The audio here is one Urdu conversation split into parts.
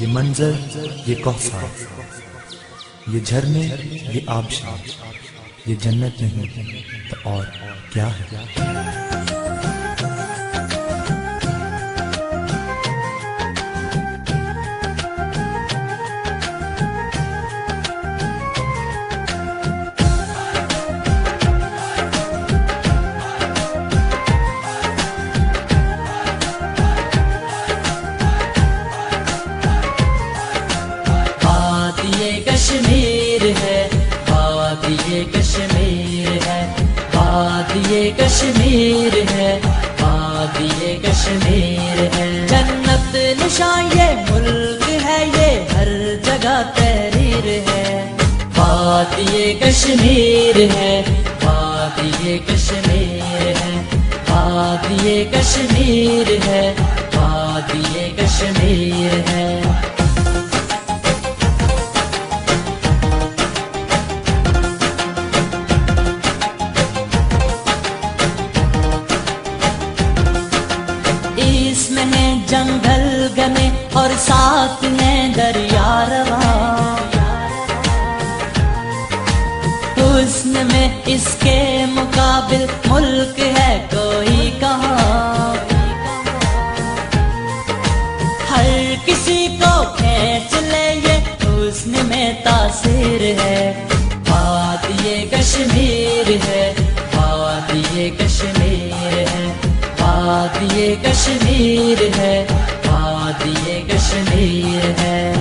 یہ منظر، یہ کوثر، یہ جھرنے، یہ آبشار، یہ جنت نہیں تو اور کیا ہے؟ کشمیر ہے، وادی کشمیر ہے، وادی کشمیر ہے، وادی کشمیر ہے، جنت نشاں یہ ملک ہے، یہ ہر جگہ تحریر ہے، وادی کشمیر ہے، وادی کشمیر ہے، وادی کشمیر ہے، وادی کشمیر ہے۔ اس میں ہے جنگل گنے اور ساتھ میں دریا رواں، حسن میں اس کے مقابل ملک ہے کوئی کہاں، ہر کسی کو کھینچ لے یہ حسن میں تاثیر ہے، وادی کشمیر ہے، وادی کشمیر ہے، وادی کشمیر ہے، وادی کشمیر ہے۔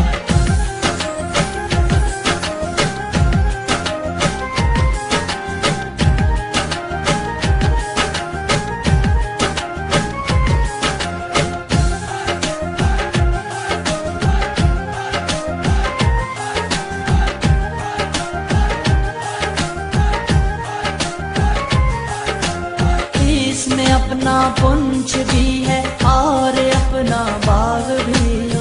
اس میں اپنا پنچھ بھی ہے اور اپنا باغ بھی،